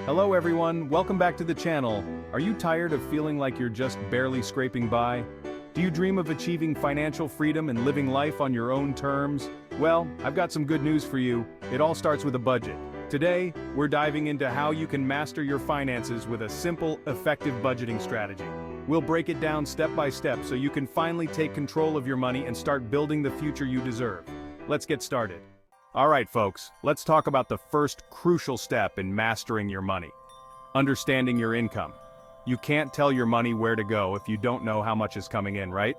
Hello everyone, welcome back to the channel. Are you tired of feeling like you're just barely scraping by? Do you dream of achieving financial freedom and living life on your own terms? Well, I've got some good news for you. It all starts with a budget. Today, we're diving into how you can master your finances with a simple, effective budgeting strategy. We'll break it down step by step so you can finally take control of your money and start building the future you deserve. Let's get started. Alright folks, let's talk about the first crucial step in mastering your money. Understanding your income. You can't tell your money where to go if you don't know how much is coming in, right?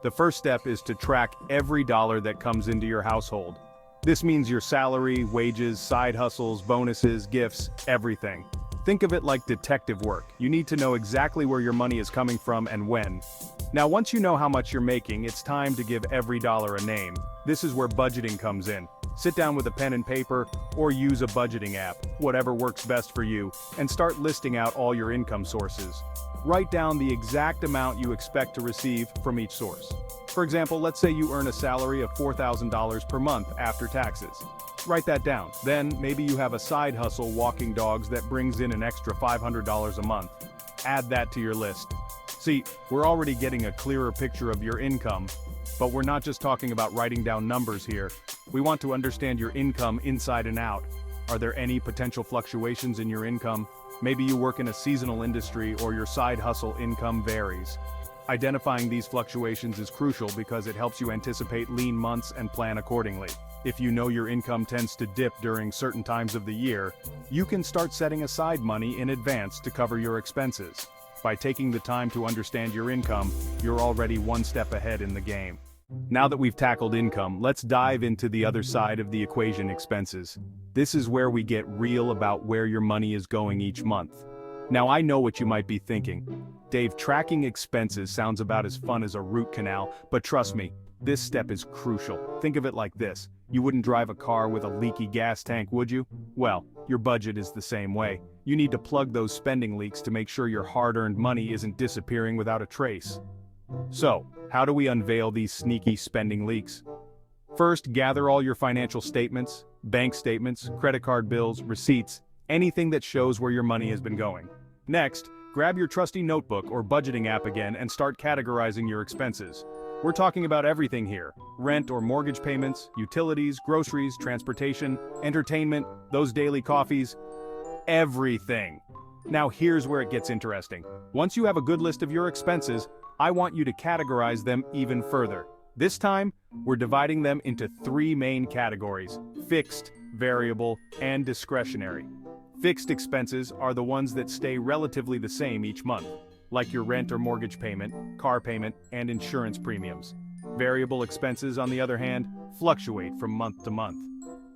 The first step is to track every dollar that comes into your household. This means your salary, wages, side hustles, bonuses, gifts, everything. Think of it like detective work. You need to know exactly where your money is coming from and when. Now once you know how much you're making, it's time to give every dollar a name. This is where budgeting comes in. Sit down with a pen and paper, or use a budgeting app, whatever works best for you, and start listing out all your income sources. Write down the exact amount you expect to receive from each source. For example, let's say you earn a salary of $4,000 per month after taxes. Write that down. Then, maybe you have a side hustle walking dogs that brings in an extra $500 a month. Add that to your list. See, we're already getting a clearer picture of your income, but we're not just talking about writing down numbers here. We want to understand your income inside and out. Are there any potential fluctuations in your income? Maybe you work in a seasonal industry or your side hustle income varies. Identifying these fluctuations is crucial because it helps you anticipate lean months and plan accordingly. If you know your income tends to dip during certain times of the year, you can start setting aside money in advance to cover your expenses. By taking the time to understand your income, you're already one step ahead in the game. Now that we've tackled income, let's dive into the other side of the equation: expenses. This is where we get real about where your money is going each month. Now I know what you might be thinking. Dave, tracking expenses sounds about as fun as a root canal, but trust me, this step is crucial. Think of it like this. You wouldn't drive a car with a leaky gas tank, would you? Well, your budget is the same way. You need to plug those spending leaks to make sure your hard-earned money isn't disappearing without a trace. So, how do we unveil these sneaky spending leaks? First, gather all your financial statements, bank statements, credit card bills, receipts, anything that shows where your money has been going. Next, grab your trusty notebook or budgeting app again and start categorizing your expenses. We're talking about everything here: rent or mortgage payments, utilities, groceries, transportation, entertainment, those daily coffees, everything. Now here's where it gets interesting. Once you have a good list of your expenses, I want you to categorize them even further. This time, we're dividing them into three main categories: fixed, variable, and discretionary. Fixed expenses are the ones that stay relatively the same each month, like your rent or mortgage payment, car payment, and insurance premiums. Variable expenses, on the other hand, fluctuate from month to month.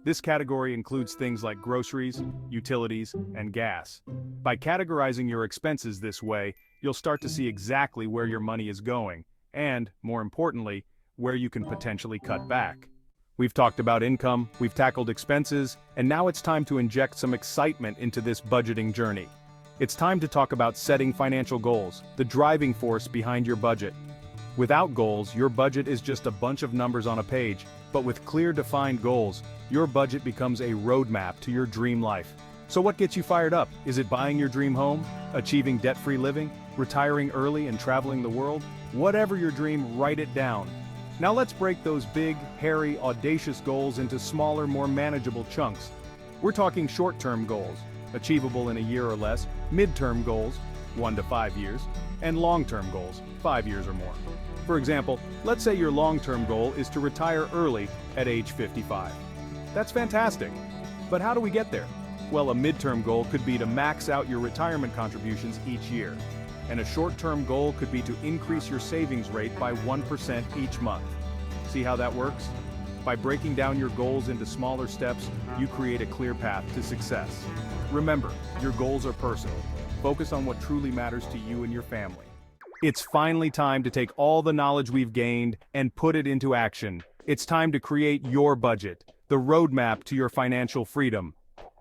This category includes things like groceries, utilities, and gas. By categorizing your expenses this way, you'll start to see exactly where your money is going, and, more importantly, where you can potentially cut back. We've talked about income, we've tackled expenses, and now it's time to inject some excitement into this budgeting journey. It's time to talk about setting financial goals, the driving force behind your budget. Without goals, your budget is just a bunch of numbers on a page, but with clear defined goals, your budget becomes a roadmap to your dream life. So what gets you fired up? Is it buying your dream home, achieving debt-free living, retiring early and traveling the world? Whatever your dream, write it down. Now let's break those big, hairy, audacious goals into smaller, more manageable chunks. We're talking short-term goals, achievable in a year or less, mid-term goals, 1 to 5 years, and long-term goals, 5 years or more. For example, let's say your long-term goal is to retire early at age 55. That's fantastic. But how do we get there? Well, a midterm goal could be to max out your retirement contributions each year. And a short-term goal could be to increase your savings rate by 1% each month. See how that works? By breaking down your goals into smaller steps, you create a clear path to success. Remember, your goals are personal. Focus on what truly matters to you and your family. It's finally time to take all the knowledge we've gained and put it into action. It's time to create your budget, the roadmap to your financial freedom.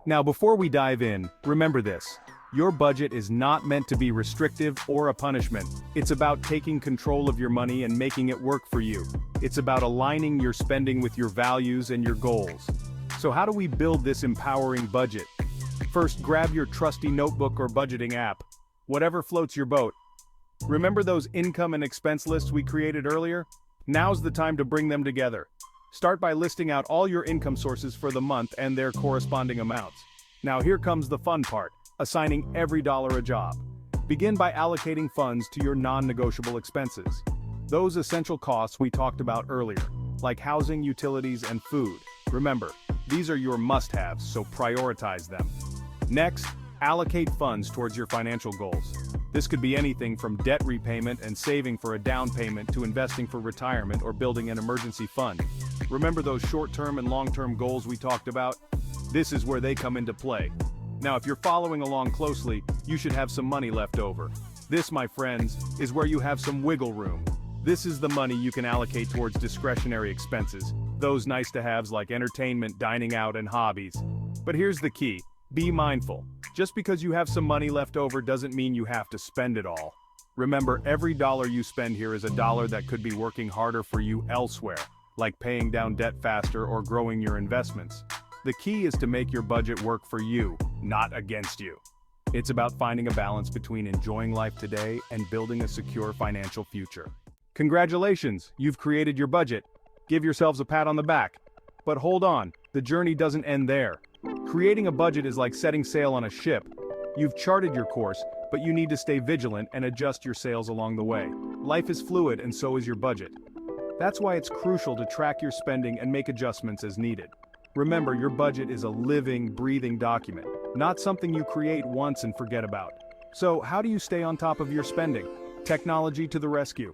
Now, before we dive in, remember this. Your budget is not meant to be restrictive or a punishment. It's about taking control of your money and making it work for you. It's about aligning your spending with your values and your goals. So how do we build this empowering budget? First, grab your trusty notebook or budgeting app, whatever floats your boat. Remember those income and expense lists we created earlier? Now's the time to bring them together. Start by listing out all your income sources for the month and their corresponding amounts. Now here comes the fun part, assigning every dollar a job. Begin by allocating funds to your non-negotiable expenses. Those essential costs we talked about earlier, like housing, utilities, and food. Remember, these are your must-haves, so prioritize them. Next, allocate funds towards your financial goals. This could be anything from debt repayment and saving for a down payment to investing for retirement or building an emergency fund. Remember those short-term and long-term goals we talked about? This is where they come into play. Now, if you're following along closely, you should have some money left over. This, my friends, is where you have some wiggle room. This is the money you can allocate towards discretionary expenses, those nice-to-haves like entertainment, dining out, and hobbies. But here's the key. Be mindful. Just because you have some money left over doesn't mean you have to spend it all. Remember, every dollar you spend here is a dollar that could be working harder for you elsewhere, like paying down debt faster or growing your investments. The key is to make your budget work for you, not against you. It's about finding a balance between enjoying life today and building a secure financial future. Congratulations, you've created your budget. Give yourselves a pat on the back. But hold on, the journey doesn't end there. Creating a budget is like setting sail on a ship. You've charted your course, but you need to stay vigilant and adjust your sails along the way. Life is fluid and so is your budget. That's why it's crucial to track your spending and make adjustments as needed. Remember, your budget is a living, breathing document, not something you create once and forget about. So, how do you stay on top of your spending? Technology to the rescue.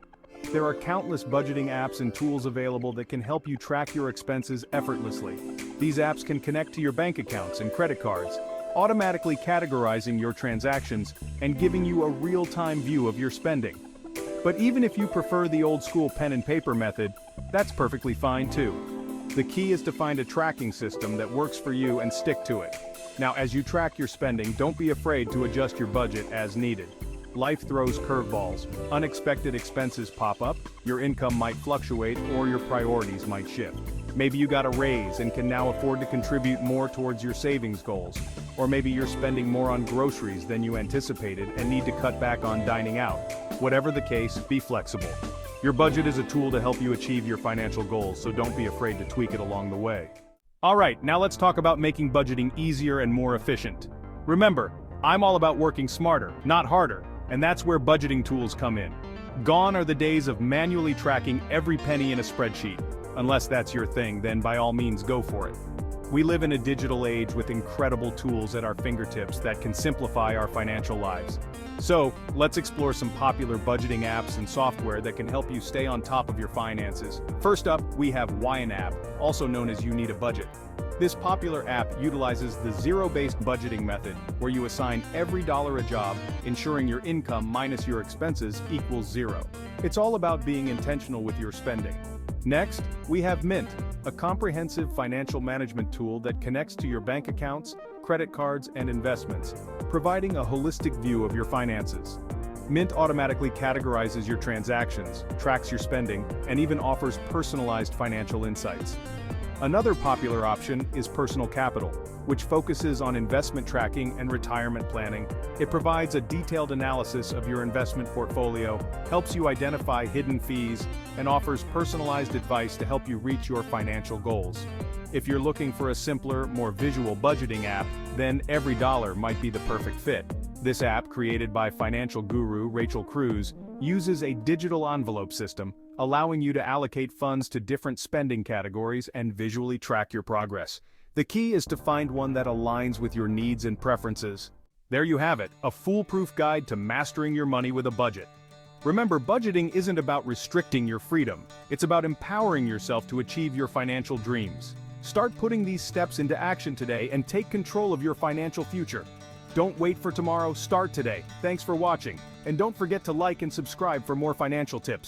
There are countless budgeting apps and tools available that can help you track your expenses effortlessly. These apps can connect to your bank accounts and credit cards, automatically categorizing your transactions and giving you a real-time view of your spending. But even if you prefer the old-school pen and paper method, that's perfectly fine too. The key is to find a tracking system that works for you and stick to it. Now, as you track your spending, don't be afraid to adjust your budget as needed. Life throws curveballs. Unexpected expenses pop up, your income might fluctuate, or your priorities might shift. Maybe you got a raise and can now afford to contribute more towards your savings goals. Or maybe you're spending more on groceries than you anticipated and need to cut back on dining out. Whatever the case, be flexible. Your budget is a tool to help you achieve your financial goals, so don't be afraid to tweak it along the way. Alright, now let's talk about making budgeting easier and more efficient. Remember, I'm all about working smarter, not harder. And that's where budgeting tools come in. Gone are the days of manually tracking every penny in a spreadsheet. Unless that's your thing, then by all means go for it. We live in a digital age with incredible tools at our fingertips that can simplify our financial lives. So, let's explore some popular budgeting apps and software that can help you stay on top of your finances. First up, we have YNAB, also known as You Need a Budget. This popular app utilizes the zero-based budgeting method, where you assign every dollar a job, ensuring your income minus your expenses equals zero. It's all about being intentional with your spending. Next, we have Mint, a comprehensive financial management tool that connects to your bank accounts, credit cards, and investments, providing a holistic view of your finances. Mint automatically categorizes your transactions, tracks your spending, and even offers personalized financial insights. Another popular option is Personal Capital, which focuses on investment tracking and retirement planning. It provides a detailed analysis of your investment portfolio, helps you identify hidden fees, and offers personalized advice to help you reach your financial goals. If you're looking for a simpler, more visual budgeting app, then Every Dollar might be the perfect fit. This app, created by financial guru Rachel Cruz, uses a digital envelope system, allowing you to allocate funds to different spending categories and visually track your progress. The key is to find one that aligns with your needs and preferences. There you have it, a foolproof guide to mastering your money with a budget. Remember, budgeting isn't about restricting your freedom, it's about empowering yourself to achieve your financial dreams. Start putting these steps into action today and take control of your financial future. Don't wait for tomorrow, start today. Thanks for watching, and don't forget to like and subscribe for more financial tips.